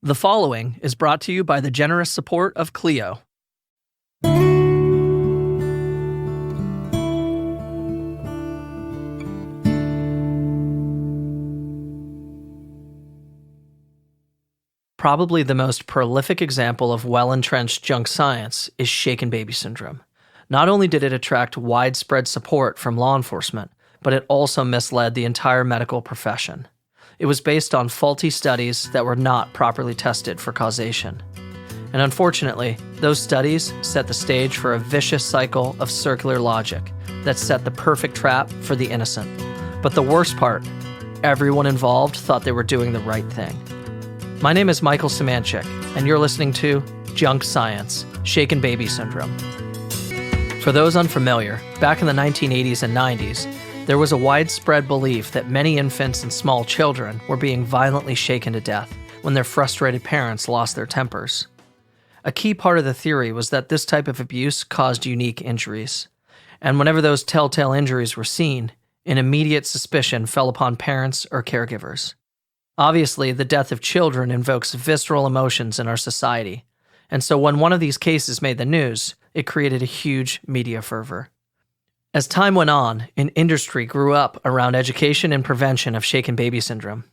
The following is brought to you by the generous support of Clio. Probably the most prolific example of well-entrenched junk science is shaken baby syndrome. Not only did it attract widespread support from law enforcement, but it also misled the entire medical profession. It was based on faulty studies that were not properly tested for causation. And unfortunately, those studies set the stage for a vicious cycle of circular logic that set the perfect trap for the innocent. But the worst part, everyone involved thought they were doing the right thing. My name is Michael Semanchik, and you're listening to Junk Science, Shaken Baby Syndrome. For those unfamiliar, back in the 1980s and 90s, there was a widespread belief that many infants and small children were being violently shaken to death when their frustrated parents lost their tempers. A key part of the theory was that this type of abuse caused unique injuries, and whenever those telltale injuries were seen, an immediate suspicion fell upon parents or caregivers. Obviously, the death of children invokes visceral emotions in our society, and so when one of these cases made the news, it created a huge media fervor. As time went on, an industry grew up around education and prevention of shaken baby syndrome.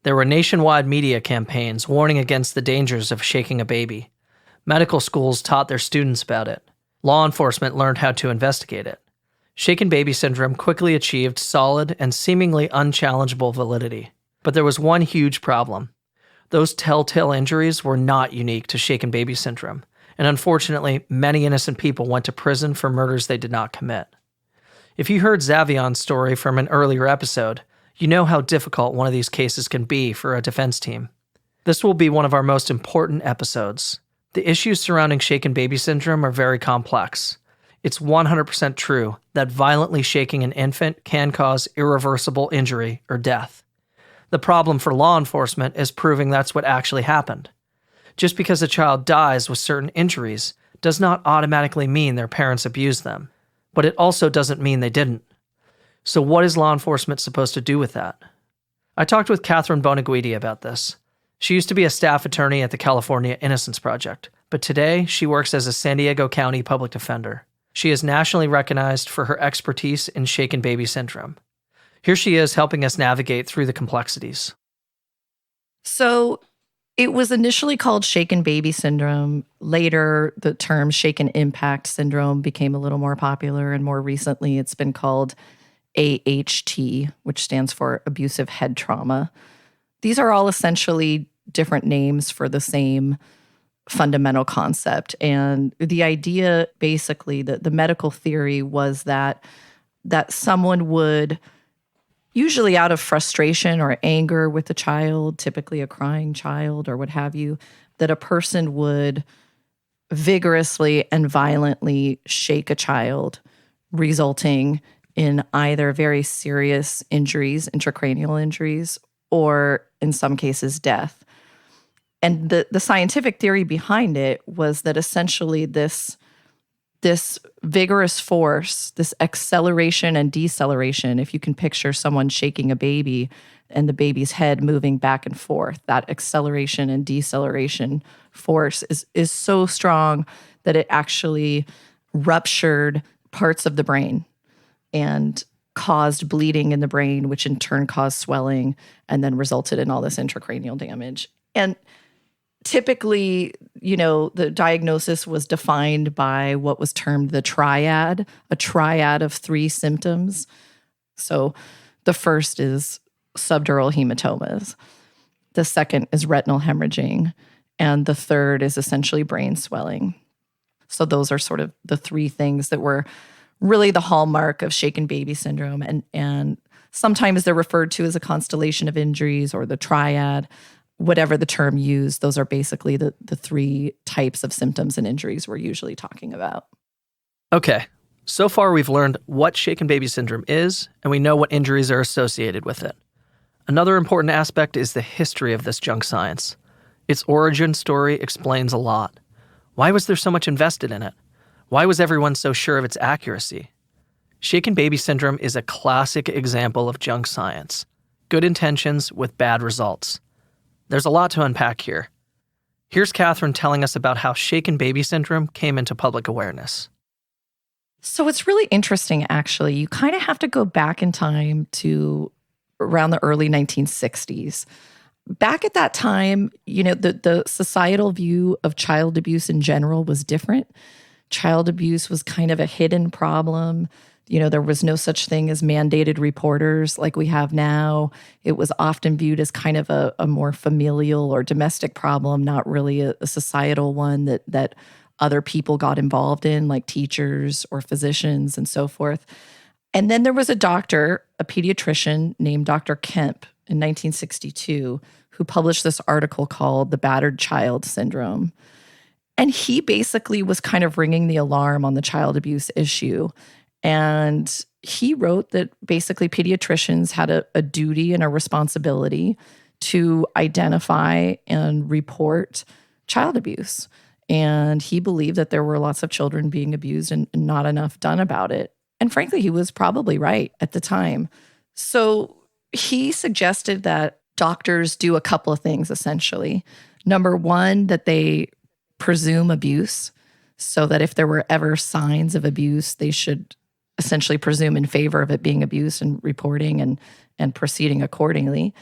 There were nationwide media campaigns warning against the dangers of shaking a baby. Medical schools taught their students about it. Law enforcement learned how to investigate it. Shaken baby syndrome quickly achieved solid and seemingly unchallengeable validity. But there was one huge problem. Those telltale injuries were not unique to shaken baby syndrome, and unfortunately, many innocent people went to prison for murders they did not commit. If you heard Zavion's story from an earlier episode, you know how difficult one of these cases can be for a defense team. This will be one of our most important episodes. The issues surrounding shaken baby syndrome are very complex. It's 100% true that violently shaking an infant can cause irreversible injury or death. The problem for law enforcement is proving that's what actually happened. Just because a child dies with certain injuries does not automatically mean their parents abused them. But it also doesn't mean they didn't. So what is law enforcement supposed to do with that? I talked with Katherine Bonaguidi about this. She used to be a staff attorney at the California Innocence Project, but today she works as a San Diego County public defender. She is nationally recognized for her expertise in shaken baby syndrome. Here she is helping us navigate through the complexities. So it was initially called shaken baby syndrome. Later, the term shaken impact syndrome became a little more popular, and more recently it's been called AHT, which stands for abusive head trauma. These are all essentially different names for the same fundamental concept. And the idea, basically, the medical theory was that someone would, usually out of frustration or anger with the child, typically a crying child or what have you, that a person would vigorously and violently shake a child, resulting in either very serious injuries, intracranial injuries, or in some cases, death. And the scientific theory behind it was that essentially this vigorous force, this acceleration and deceleration, if you can picture someone shaking a baby and the baby's head moving back and forth, that acceleration and deceleration force is so strong that it actually ruptured parts of the brain and caused bleeding in the brain, which in turn caused swelling and then resulted in all this intracranial damage. And typically, the diagnosis was defined by what was termed the triad, a triad of three symptoms. So the first is subdural hematomas. The second is retinal hemorrhaging. And the third is essentially brain swelling. So those are sort of the three things that were really the hallmark of shaken baby syndrome. And sometimes they're referred to as a constellation of injuries or the triad. Whatever the term used, those are basically the three types of symptoms and injuries we're usually talking about. Okay, so far we've learned what shaken baby syndrome is, and we know what injuries are associated with it. Another important aspect is the history of this junk science. Its origin story explains a lot. Why was there so much invested in it? Why was everyone so sure of its accuracy? Shaken baby syndrome is a classic example of junk science. Good intentions with bad results. There's a lot to unpack here. Here's Katherine telling us about how shaken baby syndrome came into public awareness. So it's really interesting, actually. You kind of have to go back in time to around the early 1960s. Back at that time, the societal view of child abuse in general was different. Child abuse was kind of a hidden problem. There was no such thing as mandated reporters like we have now. It was often viewed as kind of a more familial or domestic problem, not really a societal one that other people got involved in, like teachers or physicians and so forth. And then there was a doctor, a pediatrician named Dr. Kemp in 1962, who published this article called The Battered Child Syndrome. And he basically was kind of ringing the alarm on the child abuse issue. And he wrote that basically pediatricians had a duty and a responsibility to identify and report child abuse. And he believed that there were lots of children being abused and not enough done about it. And frankly, he was probably right at the time. So he suggested that doctors do a couple of things, essentially. Number one, that they presume abuse, so that if there were ever signs of abuse, they should essentially presume in favor of it being abuse and reporting and proceeding accordingly.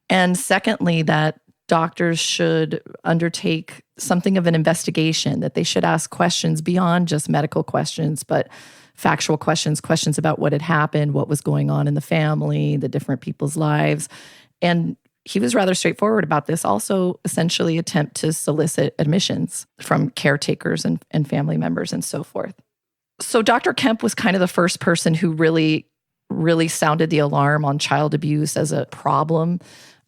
And secondly, that doctors should undertake something of an investigation, that they should ask questions beyond just medical questions, but factual questions about what had happened, what was going on in the family, the different people's lives. And he was rather straightforward about this. Also, essentially attempt to solicit admissions from caretakers and family members and so forth. So Dr. Kemp was kind of the first person who really sounded the alarm on child abuse as a problem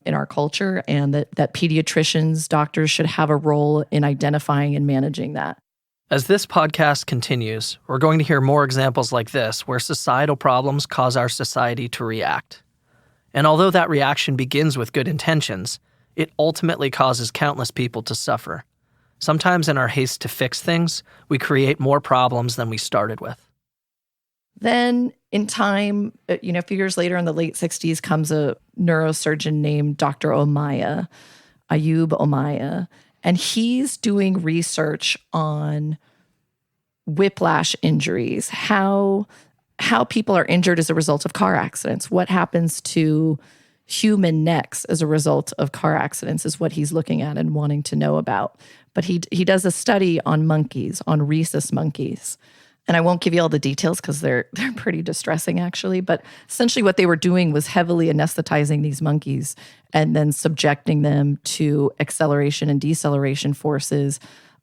in our culture, and that pediatricians, doctors should have a role in identifying and managing that. As this podcast continues, we're going to hear more examples like this where societal problems cause our society to react. And although that reaction begins with good intentions, it ultimately causes countless people to suffer. Sometimes in our haste to fix things, we create more problems than we started with. Then in time, a few years later in the late 60s comes a neurosurgeon named Dr. Ayub Omaya, and he's doing research on whiplash injuries, how people are injured as a result of car accidents, what happens to human necks as a result of car accidents is what he's looking at and wanting to know about. But he does a study on monkeys, on rhesus monkeys. And I won't give you all the details because they're pretty distressing, actually. But essentially what they were doing was heavily anesthetizing these monkeys and then subjecting them to acceleration and deceleration forces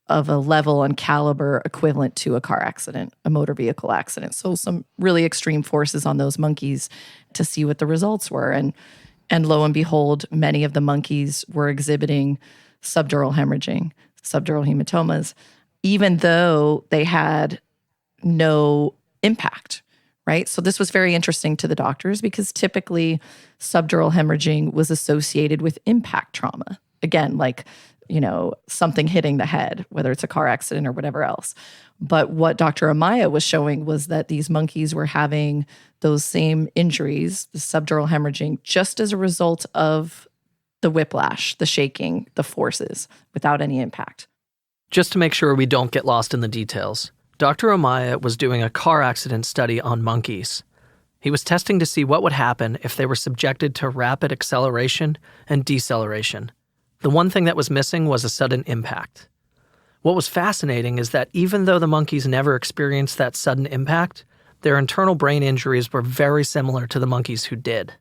of a level and caliber equivalent to a car accident, a motor vehicle accident. So some really extreme forces on those monkeys to see what the results were. And lo and behold, many of the monkeys were exhibiting subdural hemorrhaging, subdural hematomas, even though they had no impact, right? So this was very interesting to the doctors because typically subdural hemorrhaging was associated with impact trauma. Again, like, something hitting the head, whether it's a car accident or whatever else. But what Dr. Amaya was showing was that these monkeys were having those same injuries, the subdural hemorrhaging, just as a result of the whiplash, the shaking, the forces, without any impact. Just to make sure we don't get lost in the details, Dr. Amaya was doing a car accident study on monkeys. He was testing to see what would happen if they were subjected to rapid acceleration and deceleration. The one thing that was missing was a sudden impact. What was fascinating is that even though the monkeys never experienced that sudden impact, their internal brain injuries were very similar to the monkeys who did.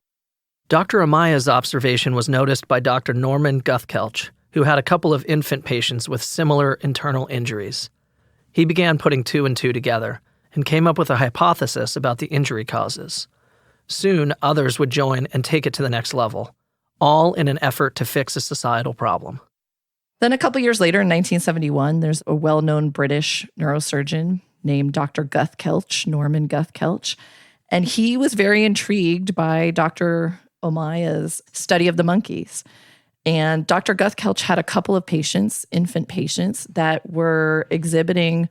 Dr. Amaya's observation was noticed by Dr. Norman Guthkelch, who had a couple of infant patients with similar internal injuries. He began putting two and two together and came up with a hypothesis about the injury causes. Soon, others would join and take it to the next level, all in an effort to fix a societal problem. Then a couple years later, in 1971, there's a well-known British neurosurgeon named Dr. Guthkelch, Norman Guthkelch, and he was very intrigued by Dr. Omaya's study of the monkeys. And Dr. Guthkelch had a couple of patients, infant patients, that were exhibiting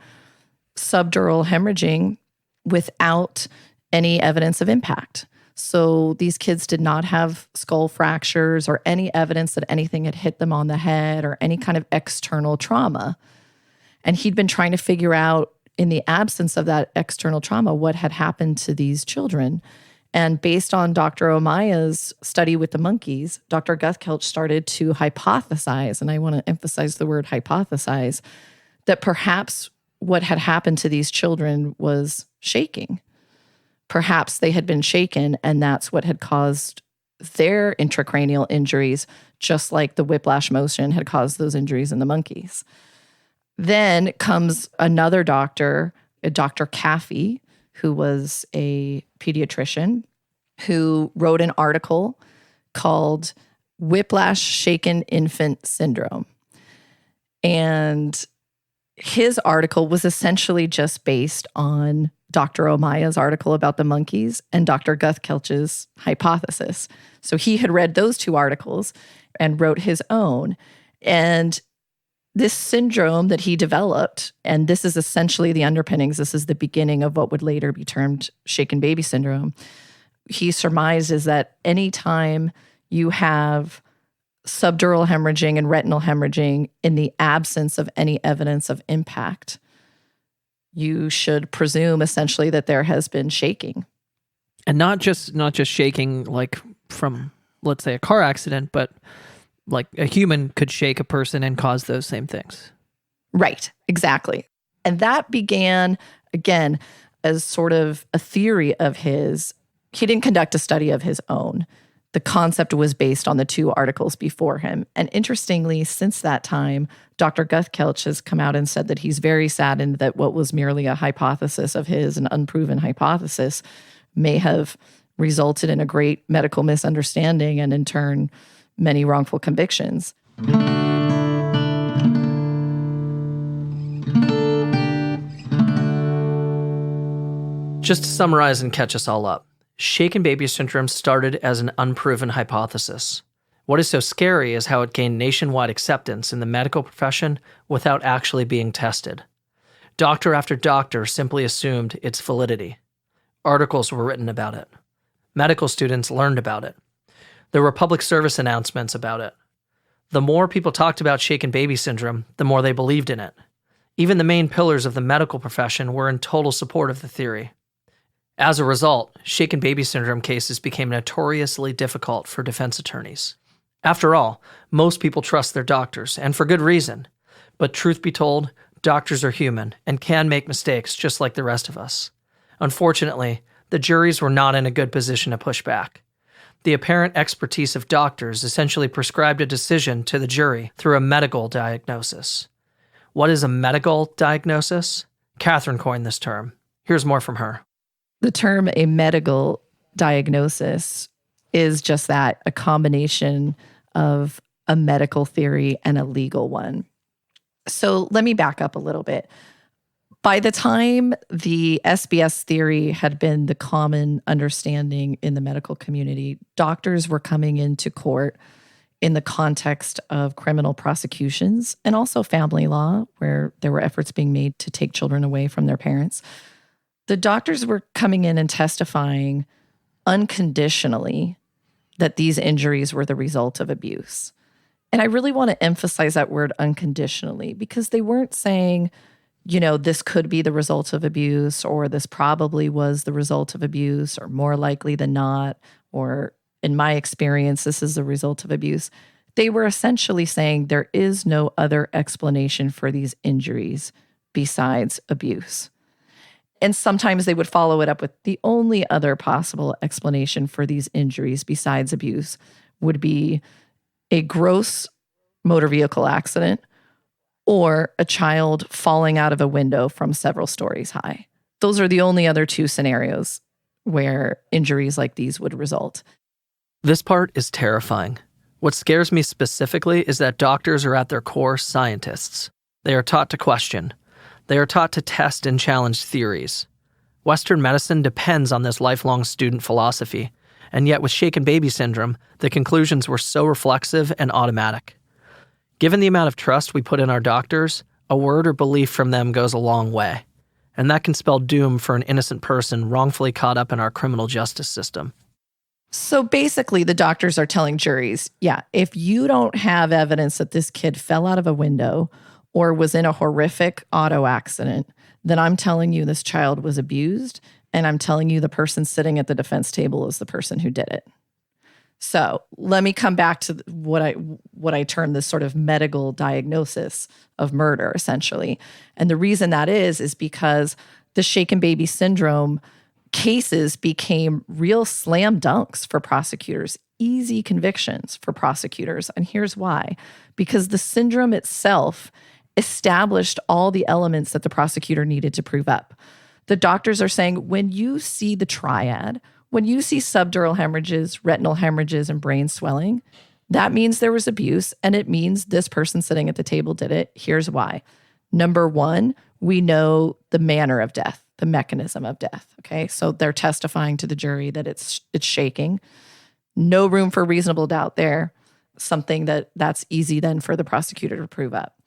subdural hemorrhaging without any evidence of impact. So these kids did not have skull fractures or any evidence that anything had hit them on the head or any kind of external trauma. And he'd been trying to figure out, in the absence of that external trauma, what had happened to these children. And based on Dr. Omaya's study with the monkeys, Dr. Guthkelch started to hypothesize, and I want to emphasize the word hypothesize, that perhaps what had happened to these children was shaking. Perhaps they had been shaken, and that's what had caused their intracranial injuries, just like the whiplash motion had caused those injuries in the monkeys. Then comes another doctor, Dr. Caffey, who was a pediatrician, who wrote an article called Whiplash Shaken Infant Syndrome. And his article was essentially just based on Dr. Omaya's article about the monkeys and Dr. Guthkelch's hypothesis. So he had read those two articles and wrote his own. And this syndrome that he developed, and this is essentially the underpinnings, this is the beginning of what would later be termed shaken baby syndrome. He surmises that anytime you have subdural hemorrhaging and retinal hemorrhaging in the absence of any evidence of impact, you should presume essentially that there has been shaking. And not just shaking like from, let's say, a car accident, but like a human could shake a person and cause those same things. Right, exactly. And that began, again, as sort of a theory of his. He didn't conduct a study of his own. The concept was based on the two articles before him. And interestingly, since that time, Dr. Guthkelch has come out and said that he's very saddened that what was merely a hypothesis of his, an unproven hypothesis, may have resulted in a great medical misunderstanding and in turn, many wrongful convictions. Just to summarize and catch us all up, shaken baby syndrome started as an unproven hypothesis. What is so scary is how it gained nationwide acceptance in the medical profession without actually being tested. Doctor after doctor simply assumed its validity. Articles were written about it. Medical students learned about it. There were public service announcements about it. The more people talked about shaken baby syndrome, the more they believed in it. Even the main pillars of the medical profession were in total support of the theory. As a result, shaken baby syndrome cases became notoriously difficult for defense attorneys. After all, most people trust their doctors, and for good reason. But truth be told, doctors are human and can make mistakes just like the rest of us. Unfortunately, the juries were not in a good position to push back. The apparent expertise of doctors essentially prescribed a decision to the jury through a medical diagnosis. What is a medical diagnosis? Katherine coined this term. Here's more from her. The term a medical diagnosis is just that, a combination of a medical theory and a legal one. So let me back up a little bit. By the time the SBS theory had been the common understanding in the medical community, doctors were coming into court in the context of criminal prosecutions and also family law, where there were efforts being made to take children away from their parents. The doctors were coming in and testifying unconditionally that these injuries were the result of abuse. And I really want to emphasize that word unconditionally, because they weren't saying, you know, this could be the result of abuse, or this probably was the result of abuse, or more likely than not, or in my experience, this is the result of abuse. They were essentially saying there is no other explanation for these injuries besides abuse. And sometimes they would follow it up with the only other possible explanation for these injuries besides abuse would be a gross motor vehicle accident or a child falling out of a window from several stories high. Those are the only other two scenarios where injuries like these would result. This part is terrifying. What scares me specifically is that doctors are at their core scientists. They are taught to question. They are taught to test and challenge theories. Western medicine depends on this lifelong student philosophy, and yet with shaken baby syndrome, the conclusions were so reflexive and automatic. Given the amount of trust we put in our doctors, a word or belief from them goes a long way, and that can spell doom for an innocent person wrongfully caught up in our criminal justice system. So basically, the doctors are telling juries, yeah, if you don't have evidence that this kid fell out of a window or was in a horrific auto accident, then I'm telling you this child was abused, and I'm telling you the person sitting at the defense table is the person who did it. So let me come back to what I term this sort of medical diagnosis of murder, essentially. And the reason that is because the shaken baby syndrome cases became real slam dunks for prosecutors, easy convictions for prosecutors. And here's why. Because the syndrome itself established all the elements that the prosecutor needed to prove up. The doctors are saying, when you see the triad, when you see subdural hemorrhages, retinal hemorrhages, and brain swelling, that means there was abuse, and it means this person sitting at the table did it. Here's why. Number one, we know the manner of death, the mechanism of death. Okay, so they're testifying to the jury that it's shaking. No room for reasonable doubt there. Something that's easy then for the prosecutor to prove up.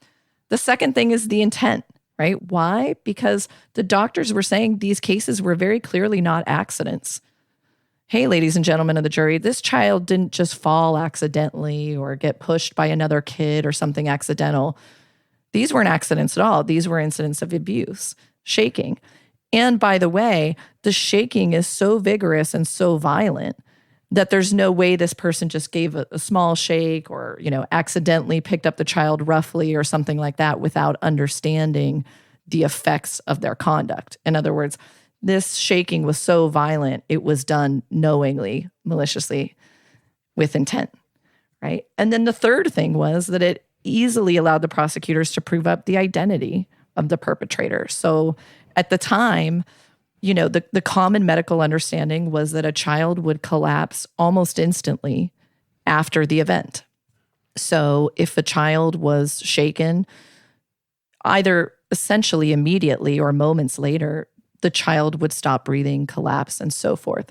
The second thing is the intent, right? Why? Because the doctors were saying these cases were very clearly not accidents. Hey, ladies and gentlemen of the jury, this child didn't just fall accidentally or get pushed by another kid or something accidental. These weren't accidents at all. These were incidents of abuse, shaking. And by the way, the shaking is so vigorous and so violent that there's no way this person just gave a small shake or, accidentally picked up the child roughly or something like that without understanding the effects of their conduct. In other words, this shaking was so violent, it was done knowingly, maliciously, with intent, right? And then the third thing was that it easily allowed the prosecutors to prove up the identity of the perpetrator. So at the time, the common medical understanding was that a child would collapse almost instantly after the event. So if a child was shaken, either essentially immediately or moments later, the child would stop breathing, collapse, and so forth.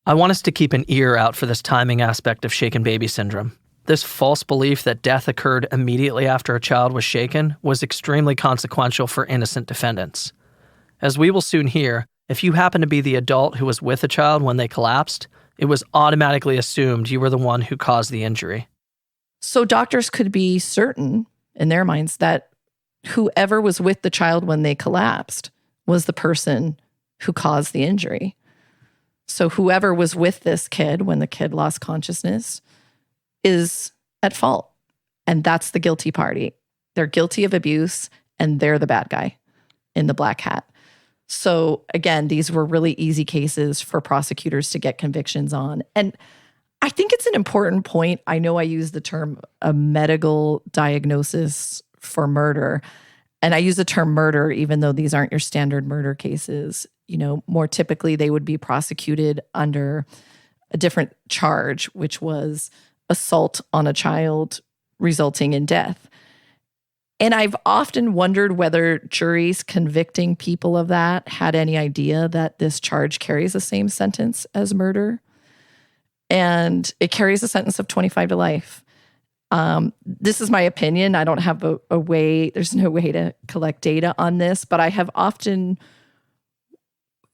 I want us to keep an ear out for this timing aspect of shaken baby syndrome. This false belief that death occurred immediately after a child was shaken was extremely consequential for innocent defendants. As we will soon hear, if you happen to be the adult who was with a child when they collapsed, it was automatically assumed you were the one who caused the injury. So doctors could be certain in their minds that whoever was with the child when they collapsed was the person who caused the injury. So whoever was with this kid when the kid lost consciousness is at fault. And that's the guilty party. They're guilty of abuse and they're the bad guy in the black hat. So again, these were really easy cases for prosecutors to get convictions on. And I think it's an important point. I know I use the term a medical diagnosis for murder. And I use the term murder, even though these aren't your standard murder cases. More typically they would be prosecuted under a different charge, which was assault on a child resulting in death. And I've often wondered whether juries convicting people of that had any idea that this charge carries the same sentence as murder. And it carries a sentence of 25 to life. This is my opinion. I don't have a way, there's no way to collect data on this, but I have often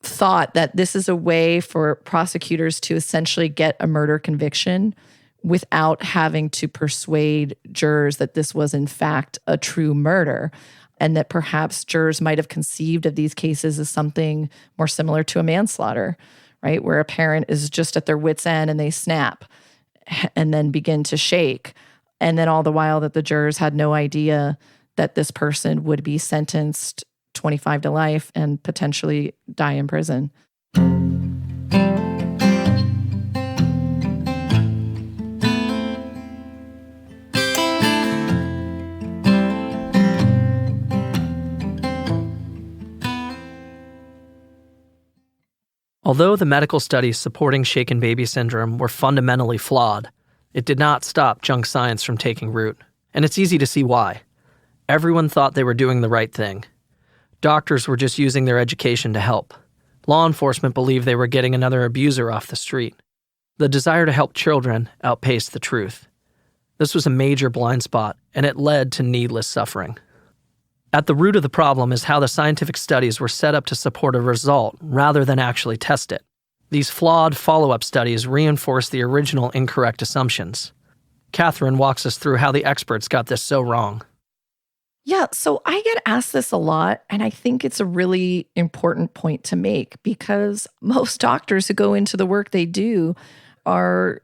thought that this is a way for prosecutors to essentially get a murder conviction without having to persuade jurors that this was in fact a true murder, and that perhaps jurors might have conceived of these cases as something more similar to a manslaughter, right? Where a parent is just at their wit's end and they snap and then begin to shake. And then all the while that the jurors had no idea that this person would be sentenced 25 to life and potentially die in prison. Although the medical studies supporting shaken baby syndrome were fundamentally flawed, it did not stop junk science from taking root. And it's easy to see why. Everyone thought they were doing the right thing. Doctors were just using their education to help. Law enforcement believed they were getting another abuser off the street. The desire to help children outpaced the truth. This was a major blind spot, and it led to needless suffering. At the root of the problem is how the scientific studies were set up to support a result rather than actually test it. These flawed follow-up studies reinforce the original incorrect assumptions. Katherine walks us through how the experts got this so wrong. Yeah, so I get asked this a lot, and I think it's a really important point to make because most doctors who go into the work they do are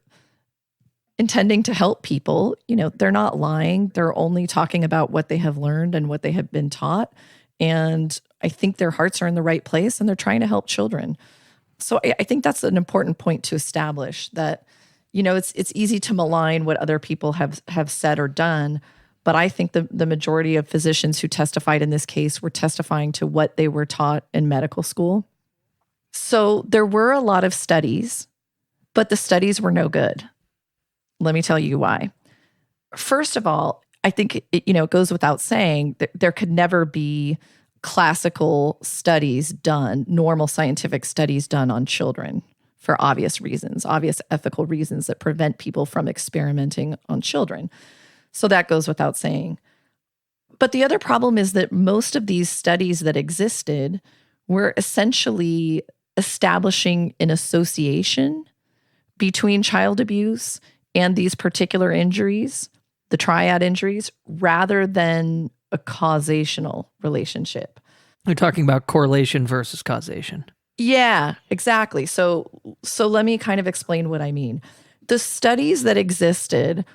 intending to help people. They're not lying. They're only talking about what they have learned and what they have been taught. And I think their hearts are in the right place and they're trying to help children. So I think that's an important point to establish that, it's easy to malign what other people have said or done. But I think the majority of physicians who testified in this case were testifying to what they were taught in medical school. So there were a lot of studies, but the studies were no good. Let me tell you why. First of all, I think it goes without saying that there could never be classical studies done, normal scientific studies done on children for obvious reasons, obvious ethical reasons that prevent people from experimenting on children. So that goes without saying. But the other problem is that most of these studies that existed were essentially establishing an association between child abuse and these particular injuries, the triad injuries, rather than a causational relationship. You're talking about correlation versus causation. Yeah, exactly. So let me kind of explain what I mean. The studies that existed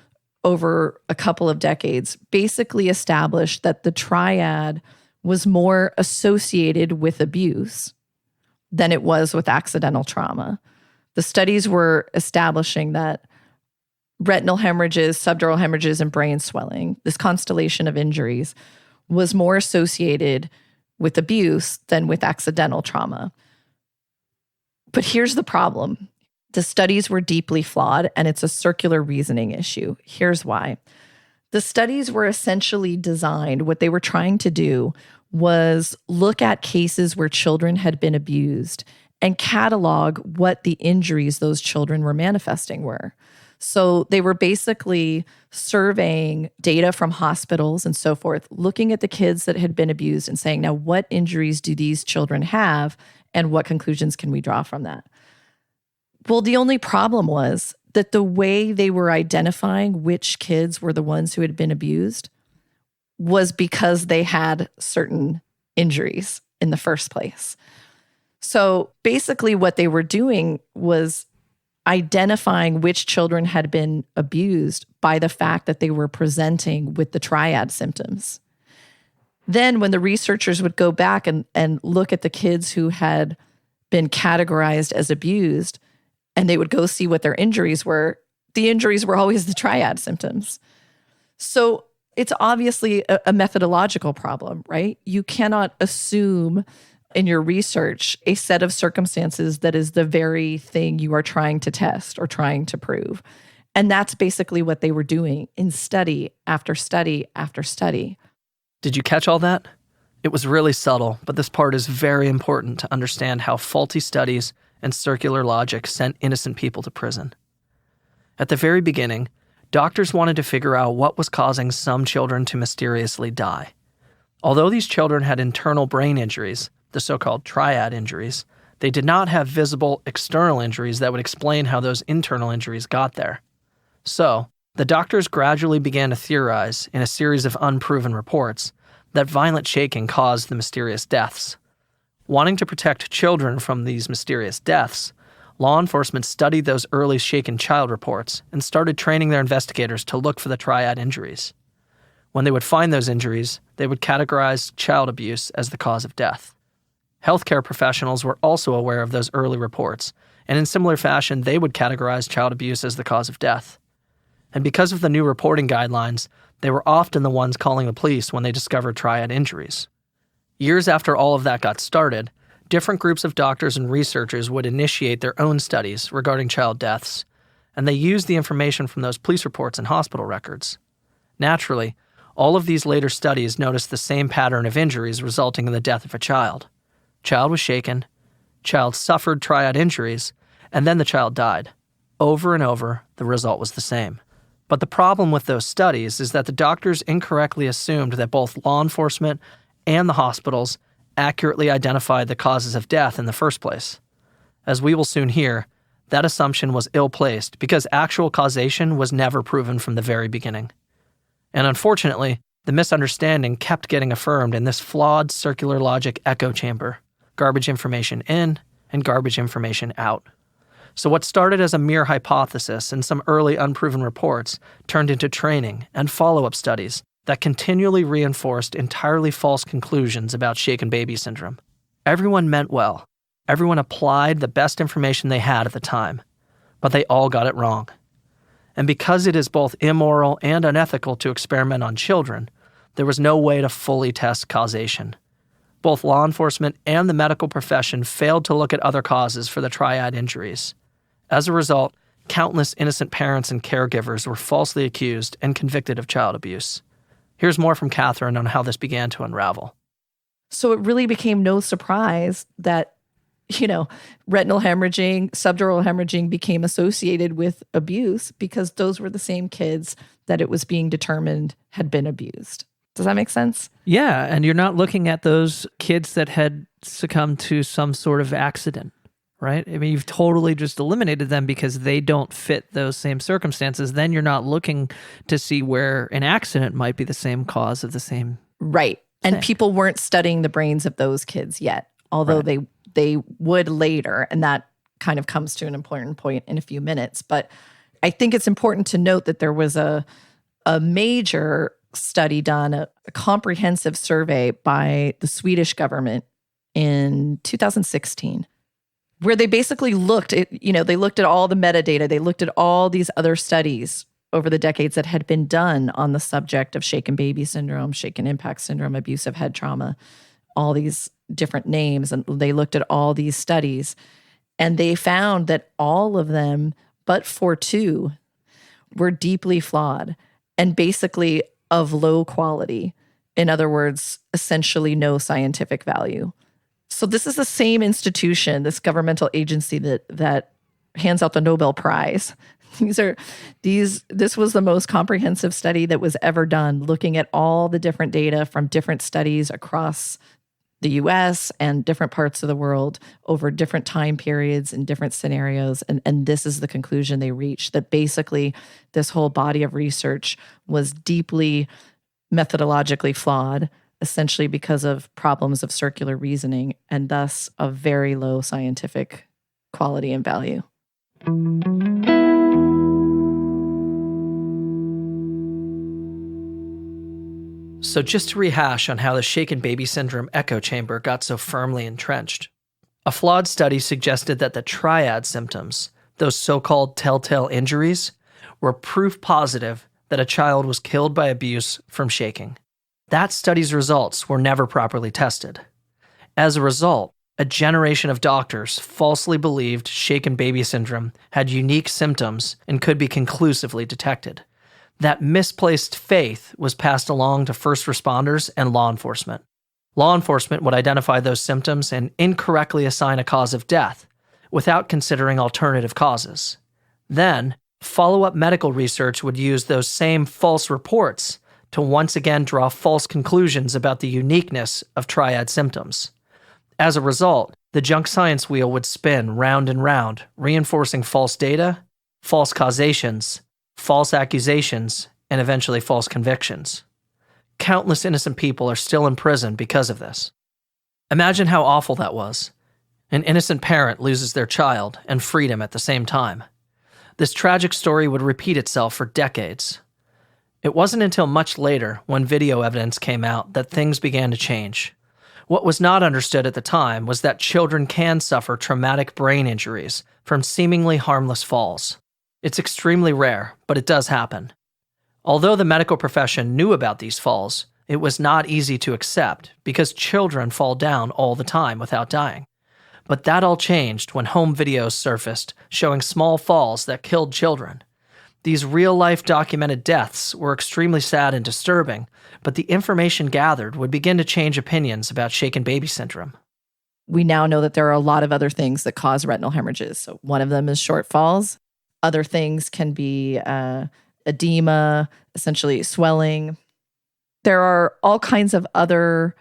over a couple of decades basically established that the triad was more associated with abuse than it was with accidental trauma. The studies were establishing that retinal hemorrhages, subdural hemorrhages, and brain swelling, this constellation of injuries, was more associated with abuse than with accidental trauma. But here's the problem. The studies were deeply flawed, and it's a circular reasoning issue. Here's why. The studies were essentially designed, what they were trying to do was look at cases where children had been abused and catalog what the injuries those children were manifesting were. So they were basically surveying data from hospitals and so forth, looking at the kids that had been abused and saying, now, what injuries do these children have and what conclusions can we draw from that? Well, the only problem was that the way they were identifying which kids were the ones who had been abused was because they had certain injuries in the first place. So basically what they were doing was identifying which children had been abused by the fact that they were presenting with the triad symptoms. Then when the researchers would go back and look at the kids who had been categorized as abused, and they would go see what their injuries were, the injuries were always the triad symptoms. So it's obviously a methodological problem, right? You cannot assume in your research a set of circumstances that is the very thing you are trying to test or trying to prove. And that's basically what they were doing in study after study after study. Did you catch all that? It was really subtle, but this part is very important to understand how faulty studies and circular logic sent innocent people to prison. At the very beginning, doctors wanted to figure out what was causing some children to mysteriously die. Although these children had internal brain injuries, the so-called triad injuries, they did not have visible external injuries that would explain how those internal injuries got there. So, the doctors gradually began to theorize, in a series of unproven reports, that violent shaking caused the mysterious deaths. Wanting to protect children from these mysterious deaths, law enforcement studied those early shaken child reports and started training their investigators to look for the triad injuries. When they would find those injuries, they would categorize child abuse as the cause of death. Healthcare professionals were also aware of those early reports, and in similar fashion, they would categorize child abuse as the cause of death. And because of the new reporting guidelines, they were often the ones calling the police when they discovered triad injuries. Years after all of that got started, different groups of doctors and researchers would initiate their own studies regarding child deaths, and they used the information from those police reports and hospital records. Naturally, all of these later studies noticed the same pattern of injuries resulting in the death of a child. Child was shaken, child suffered triad injuries, and then the child died. Over and over, the result was the same. But the problem with those studies is that the doctors incorrectly assumed that both law enforcement and the hospitals accurately identified the causes of death in the first place. As we will soon hear, that assumption was ill-placed because actual causation was never proven from the very beginning. And unfortunately, the misunderstanding kept getting affirmed in this flawed circular logic echo chamber, garbage information in and garbage information out. So what started as a mere hypothesis and some early unproven reports turned into training and follow-up studies that continually reinforced entirely false conclusions about shaken baby syndrome. Everyone meant well. Everyone applied the best information they had at the time, but they all got it wrong. And because it is both immoral and unethical to experiment on children, there was no way to fully test causation. Both law enforcement and the medical profession failed to look at other causes for the triad injuries. As a result, countless innocent parents and caregivers were falsely accused and convicted of child abuse. Here's more from Katherine on how this began to unravel. So it really became no surprise that, retinal hemorrhaging, subdural hemorrhaging became associated with abuse because those were the same kids that it was being determined had been abused. Does that make sense? Yeah, and you're not looking at those kids that had succumbed to some sort of accident, right? I mean, you've totally just eliminated them because they don't fit those same circumstances. Then you're not looking to see where an accident might be the same cause of the same right. And thing. People weren't studying the brains of those kids yet, although they would later, and that kind of comes to an important point in a few minutes. But I think it's important to note that there was a major study done, a comprehensive survey by the Swedish government in 2016, where they basically looked at, they looked at all the metadata, they looked at all these other studies over the decades that had been done on the subject of shaken baby syndrome, shaken impact syndrome, abusive head trauma, all these different names. And they looked at all these studies and they found that all of them, but for two, were deeply flawed and basically of low quality. In other words, essentially no scientific value. So this is the same institution, this governmental agency that hands out the Nobel Prize. This was the most comprehensive study that was ever done, looking at all the different data from different studies across the US and different parts of the world over different time periods and different scenarios. And this is the conclusion they reached, that basically this whole body of research was deeply methodologically flawed, essentially because of problems of circular reasoning and thus of very low scientific quality and value. So just to rehash on how the shaken baby syndrome echo chamber got so firmly entrenched. A flawed study suggested that the triad symptoms, those so-called telltale injuries, were proof positive that a child was killed by abuse from shaking. That study's results were never properly tested. As a result, a generation of doctors falsely believed shaken baby syndrome had unique symptoms and could be conclusively detected. That misplaced faith was passed along to first responders and law enforcement. Law enforcement would identify those symptoms and incorrectly assign a cause of death without considering alternative causes. Then, follow-up medical research would use those same false reports to once again draw false conclusions about the uniqueness of triad symptoms. As a result, the junk science wheel would spin round and round, reinforcing false data, false causations, false accusations, and eventually false convictions. Countless innocent people are still in prison because of this. Imagine how awful that was. An innocent parent loses their child and freedom at the same time. This tragic story would repeat itself for decades. It wasn't until much later, when video evidence came out, that things began to change. What was not understood at the time was that children can suffer traumatic brain injuries from seemingly harmless falls. It's extremely rare, but it does happen. Although the medical profession knew about these falls, it was not easy to accept because children fall down all the time without dying. But that all changed when home videos surfaced showing small falls that killed children. These real-life documented deaths were extremely sad and disturbing, but the information gathered would begin to change opinions about shaken baby syndrome. We now know that there are a lot of other things that cause retinal hemorrhages. So one of them is short falls. Other things can be edema, essentially swelling. There are all kinds of other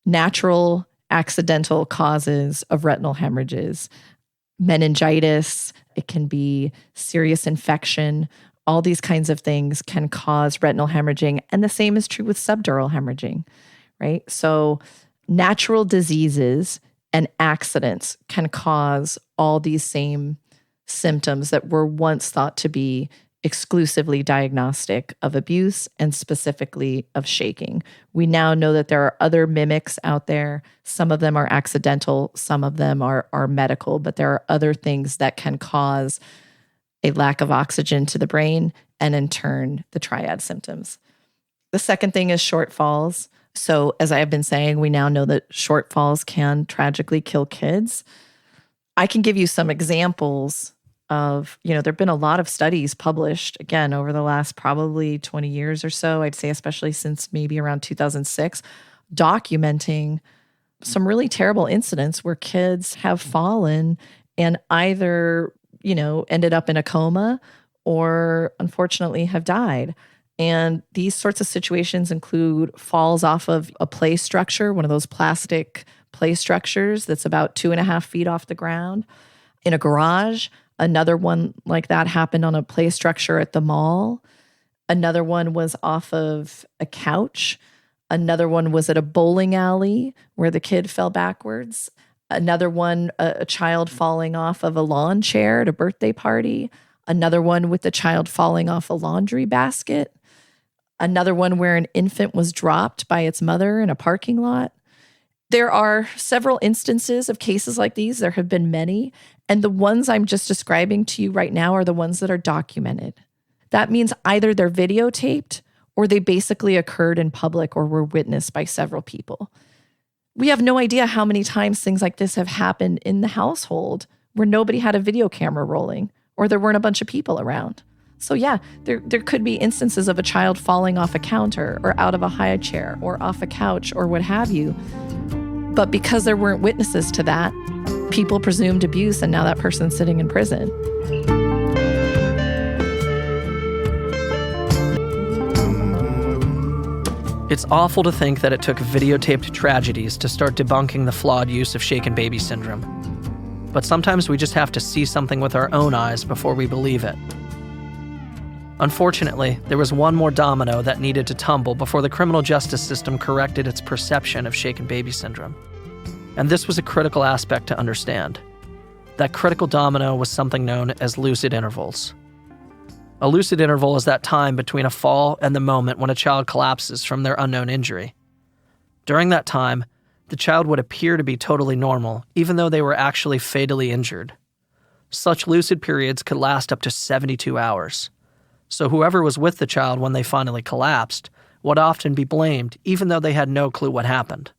natural, accidental causes of retinal hemorrhages. meningitis, it can be serious infection. All these kinds of things can cause retinal hemorrhaging. And the same is true with subdural hemorrhaging, right? So natural diseases and accidents can cause all these same symptoms that were once thought to be exclusively diagnostic of abuse and specifically of shaking. We now know that there are other mimics out there. Some of them are accidental, some of them are medical, but there are other things that can cause a lack of oxygen to the brain and in turn the triad symptoms. The second thing is shortfalls. So as I have been saying, we now know that shortfalls can tragically kill kids. I can give you some examples of, there have been a lot of studies published, again, over the last probably 20 years or so, I'd say especially since maybe around 2006, documenting some really terrible incidents where kids have fallen and either, ended up in a coma or unfortunately have died. And these sorts of situations include falls off of a play structure, one of those plastic play structures that's about 2.5 feet off the ground, in a garage. Another one like that happened on a play structure at the mall. Another one was off of a couch. Another one was at a bowling alley where the kid fell backwards. Another one, a child falling off of a lawn chair at a birthday party. Another one with the child falling off a laundry basket. Another one where an infant was dropped by its mother in a parking lot. There are several instances of cases like these. There have been many. And the ones I'm just describing to you right now are the ones that are documented. That means either they're videotaped or they basically occurred in public or were witnessed by several people. We have no idea how many times things like this have happened in the household where nobody had a video camera rolling or there weren't a bunch of people around. So yeah, there could be instances of a child falling off a counter or out of a high chair or off a couch or what have you. But because there weren't witnesses to that, people presumed abuse, and now that person's sitting in prison. It's awful to think that it took videotaped tragedies to start debunking the flawed use of shaken baby syndrome. But sometimes we just have to see something with our own eyes before we believe it. Unfortunately, there was one more domino that needed to tumble before the criminal justice system corrected its perception of shaken baby syndrome. And this was a critical aspect to understand. That critical domino was something known as lucid intervals. A lucid interval is that time between a fall and the moment when a child collapses from their unknown injury. During that time, the child would appear to be totally normal, even though they were actually fatally injured. Such lucid periods could last up to 72 hours. So whoever was with the child when they finally collapsed would often be blamed, even though they had no clue what happened.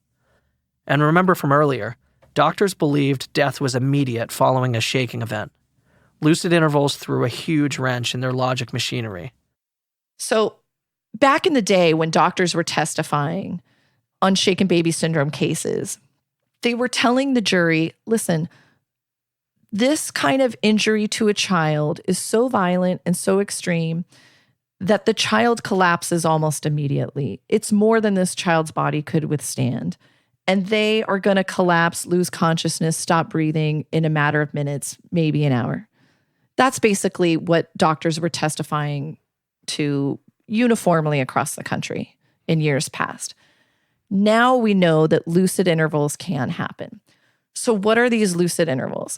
And remember from earlier, doctors believed death was immediate following a shaking event. Lucid intervals threw a huge wrench in their logic machinery. So back in the day when doctors were testifying on shaken baby syndrome cases, they were telling the jury, listen, this kind of injury to a child is so violent and so extreme that the child collapses almost immediately. It's more than this child's body could withstand. And they are going to collapse, lose consciousness, stop breathing in a matter of minutes, maybe an hour. That's basically what doctors were testifying to uniformly across the country in years past. Now we know that lucid intervals can happen. So what are these lucid intervals?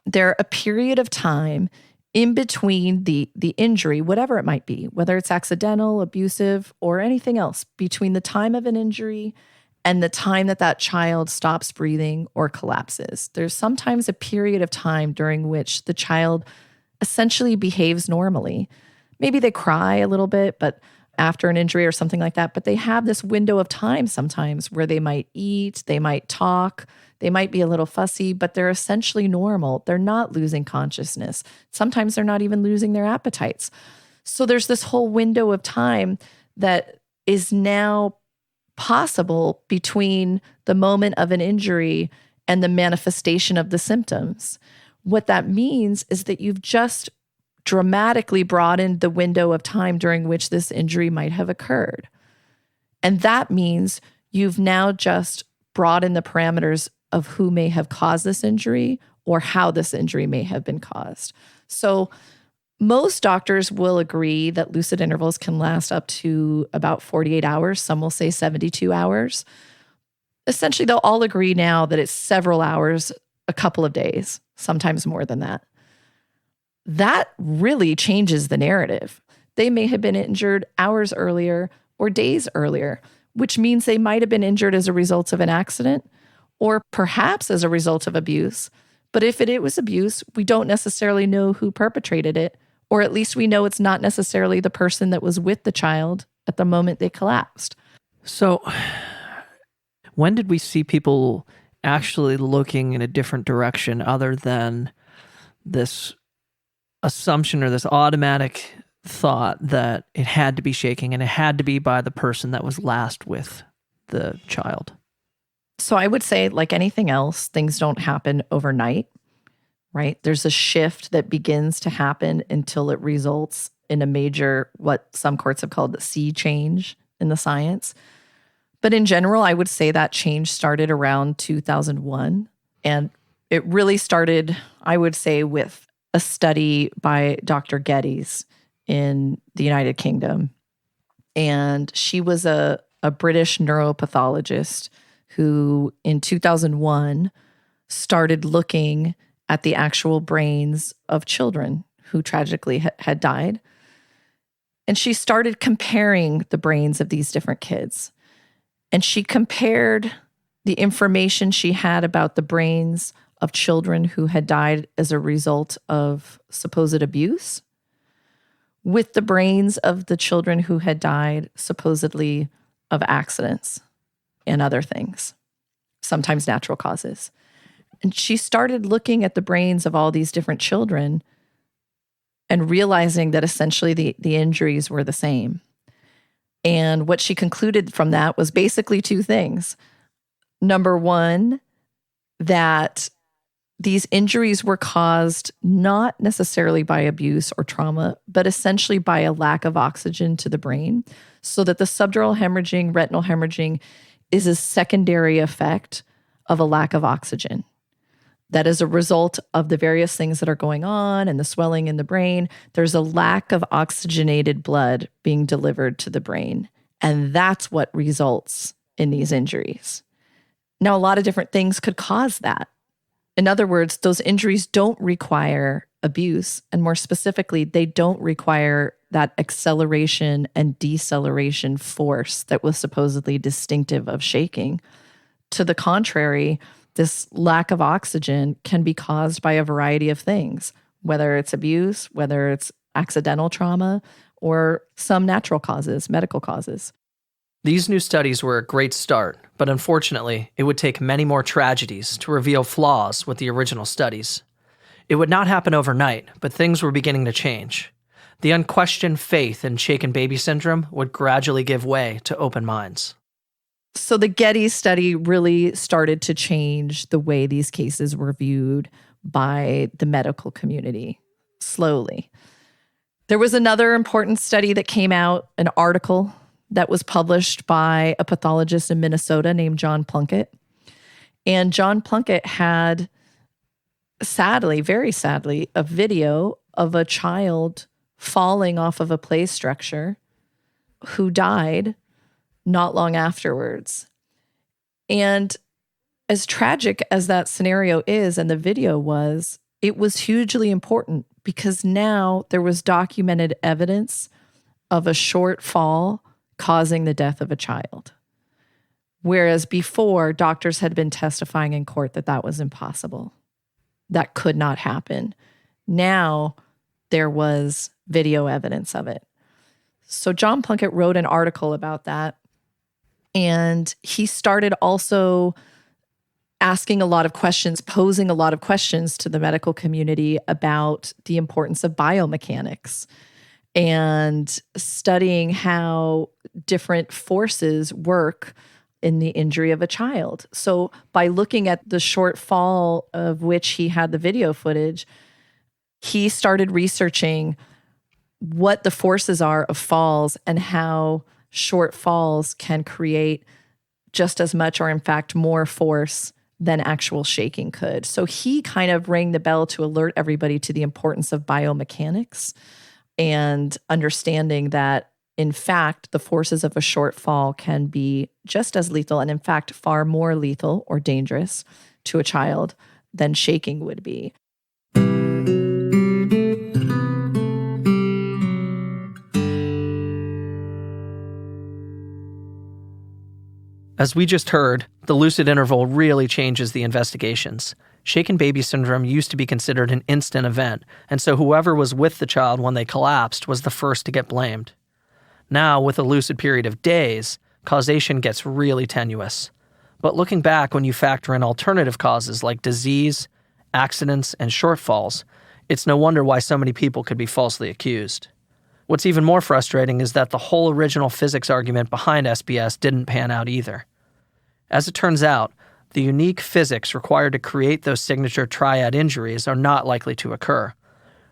They're a period of time in between the injury, whatever it might be, whether it's accidental, abusive, or anything else, between the time of an injury and the time that that child stops breathing or collapses. There's sometimes a period of time during which the child essentially behaves normally. Maybe they cry a little bit, but after an injury or something like that, but they have this window of time sometimes where they might eat, they might talk, they might be a little fussy, but they're essentially normal. They're not losing consciousness. Sometimes they're not even losing their appetites. So there's this whole window of time that is now possible between the moment of an injury and the manifestation of the symptoms. What that means is that you've just dramatically broadened the window of time during which this injury might have occurred. And that means you've now just broadened the parameters of who may have caused this injury or how this injury may have been caused. So most doctors will agree that lucid intervals can last up to about 48 hours. Some will say 72 hours. Essentially, they'll all agree now that it's several hours, a couple of days, sometimes more than that. That really changes the narrative. They may have been injured hours earlier or days earlier, which means they might have been injured as a result of an accident or perhaps as a result of abuse. But if it was abuse, we don't necessarily know who perpetrated it, or at least we know it's not necessarily the person that was with the child at the moment they collapsed. So when did we see people actually looking in a different direction other than this assumption or this automatic thought that it had to be shaking and it had to be by the person that was last with the child? So I would say, like anything else, things don't happen overnight, right? There's a shift that begins to happen until it results in a major, what some courts have called the sea change in the science. But in general, I would say that change started around 2001. And it really started, I would say, with a study by Dr. Geddes in the United Kingdom. And she was a British neuropathologist who in 2001 started looking at the actual brains of children who tragically had died. And she started comparing the brains of these different kids. And she compared the information she had about the brains of children who had died as a result of supposed abuse with the brains of the children who had died supposedly of accidents and other things, sometimes natural causes. And she started looking at the brains of all these different children and realizing that essentially the injuries were the same. And what she concluded from that was basically two things. Number one, that these injuries were caused not necessarily by abuse or trauma, but essentially by a lack of oxygen to the brain, so that the subdural hemorrhaging, retinal hemorrhaging is a secondary effect of a lack of oxygen. That is a result of the various things that are going on and the swelling in the brain. There's a lack of oxygenated blood being delivered to the brain. And that's what results in these injuries. Now, a lot of different things could cause that. In other words, those injuries don't require abuse. And more specifically, they don't require that acceleration and deceleration force that was supposedly distinctive of shaking. To the contrary, this lack of oxygen can be caused by a variety of things, whether it's abuse, whether it's accidental trauma, or some natural causes, medical causes. These new studies were a great start, but unfortunately, it would take many more tragedies to reveal flaws with the original studies. It would not happen overnight, but things were beginning to change. The unquestioned faith in shaken baby syndrome would gradually give way to open minds. So the Geddes study really started to change the way these cases were viewed by the medical community, slowly. There was another important study that came out, an article that was published by a pathologist in Minnesota named John Plunkett. And John Plunkett had, sadly, very sadly, a video of a child falling off of a play structure who died not long afterwards. And as tragic as that scenario is and the video was, it was hugely important because now there was documented evidence of a short fall causing the death of a child. Whereas before, doctors had been testifying in court that that was impossible. That could not happen. Now there was video evidence of it. So John Plunkett wrote an article about that. And he started also asking a lot of questions, posing a lot of questions to the medical community about the importance of biomechanics and studying how different forces work in the injury of a child. So by looking at the short fall of which he had the video footage, he started researching what the forces are of falls and how short falls can create just as much or in fact more force than actual shaking could. So he kind of rang the bell to alert everybody to the importance of biomechanics and understanding that, in fact, the forces of a short fall can be just as lethal and, in fact, far more lethal or dangerous to a child than shaking would be. As we just heard, the lucid interval really changes the investigations. Shaken baby syndrome used to be considered an instant event, and so whoever was with the child when they collapsed was the first to get blamed. Now, with a lucid period of days, causation gets really tenuous. But looking back, when you factor in alternative causes like disease, accidents, and shortfalls, it's no wonder why so many people could be falsely accused. What's even more frustrating is that the whole original physics argument behind SBS didn't pan out either. As it turns out, the unique physics required to create those signature triad injuries are not likely to occur.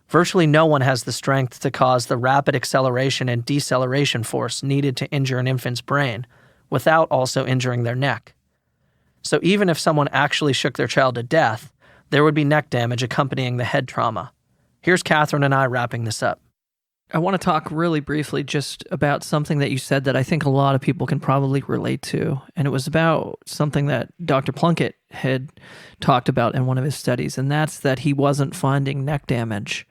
Virtually no one has the strength to cause the rapid acceleration and deceleration force needed to injure an infant's brain without also injuring their neck. So even if someone actually shook their child to death, there would be neck damage accompanying the head trauma. Here's Katherine and I wrapping this up. I want to talk really briefly just about something that you said that I think a lot of people can probably relate to. And it was about something that Dr. Plunkett had talked about in one of his studies, and that's that he wasn't finding neck damage.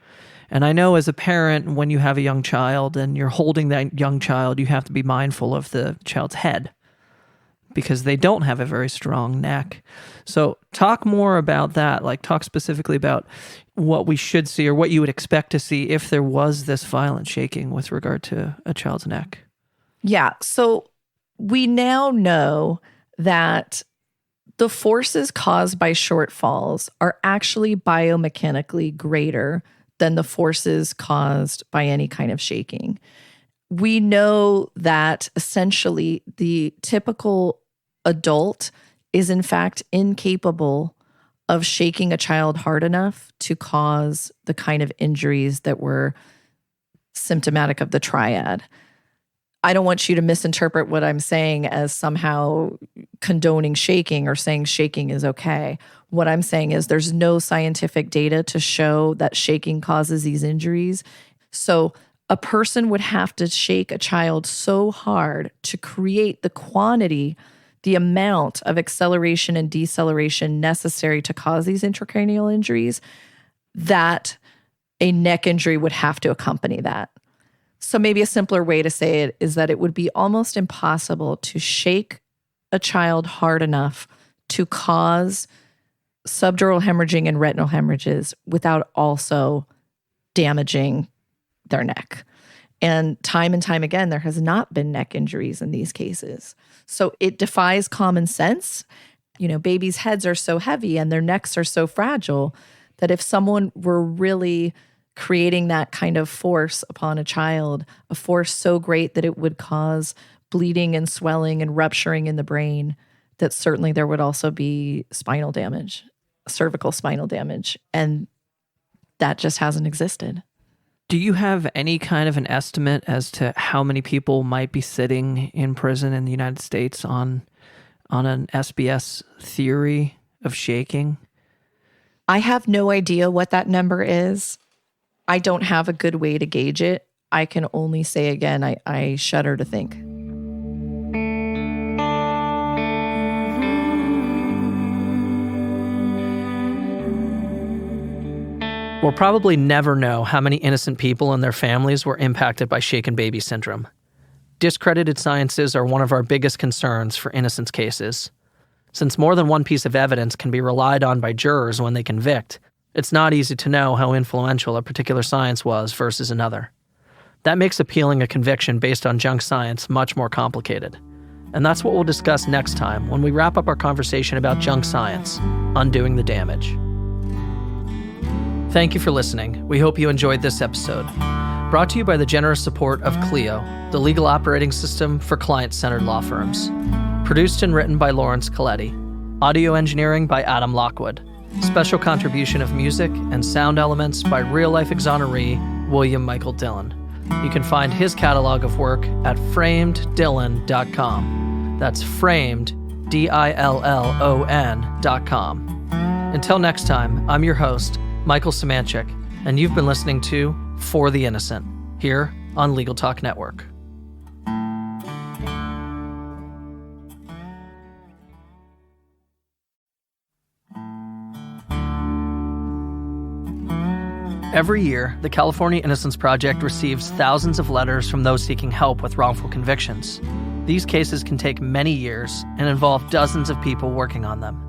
And I know as a parent, when you have a young child and you're holding that young child, you have to be mindful of the child's head because they don't have a very strong neck. So talk more about that, like talk specifically about what we should see or what you would expect to see if there was this violent shaking with regard to a child's neck. Yeah. So we now know that the forces caused by shortfalls are actually biomechanically greater than the forces caused by any kind of shaking. We know that essentially the typical adult is in fact incapable of shaking a child hard enough to cause the kind of injuries that were symptomatic of the triad. I don't want you to misinterpret what I'm saying as somehow condoning shaking or saying shaking is okay. What I'm saying is there's no scientific data to show that shaking causes these injuries. So a person would have to shake a child so hard to create the quantity, the amount of acceleration and deceleration necessary to cause these intracranial injuries, that a neck injury would have to accompany that. So maybe a simpler way to say it is that it would be almost impossible to shake a child hard enough to cause subdural hemorrhaging and retinal hemorrhages without also damaging their neck. And time again, there has not been neck injuries in these cases. So it defies common sense. You know, babies' heads are so heavy and their necks are so fragile that if someone were really creating that kind of force upon a child, a force so great that it would cause bleeding and swelling and rupturing in the brain, that certainly there would also be spinal damage, cervical spinal damage. And that just hasn't existed. Do you have any kind of an estimate as to how many people might be sitting in prison in the United States on an SBS theory of shaking? I have no idea what that number is. I don't have a good way to gauge it. I can only say again, I shudder to think. We'll probably never know how many innocent people and their families were impacted by shaken baby syndrome. Discredited sciences are one of our biggest concerns for innocence cases. Since more than one piece of evidence can be relied on by jurors when they convict, it's not easy to know how influential a particular science was versus another. That makes appealing a conviction based on junk science much more complicated. And that's what we'll discuss next time when we wrap up our conversation about junk science, undoing the damage. Thank you for listening. We hope you enjoyed this episode. Brought to you by the generous support of Clio, the legal operating system for client-centered law firms. Produced and written by Lawrence Coletti. Audio engineering by Adam Lockwood. Special contribution of music and sound elements by real-life exoneree William Michael Dillon. You can find his catalog of work at frameddillon.com. That's framed, DILLON.com. Until next time, I'm your host, Michael Semanchik, and you've been listening to For the Innocent, here on Legal Talk Network. Every year, the California Innocence Project receives thousands of letters from those seeking help with wrongful convictions. These cases can take many years and involve dozens of people working on them.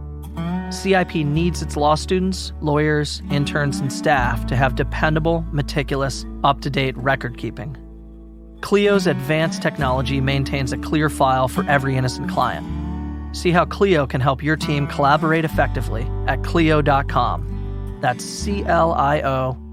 CIP needs its law students, lawyers, interns, and staff to have dependable, meticulous, up-to-date record keeping. Clio's advanced technology maintains a clear file for every innocent client. See how Clio can help your team collaborate effectively at Clio.com. That's CLIO.com.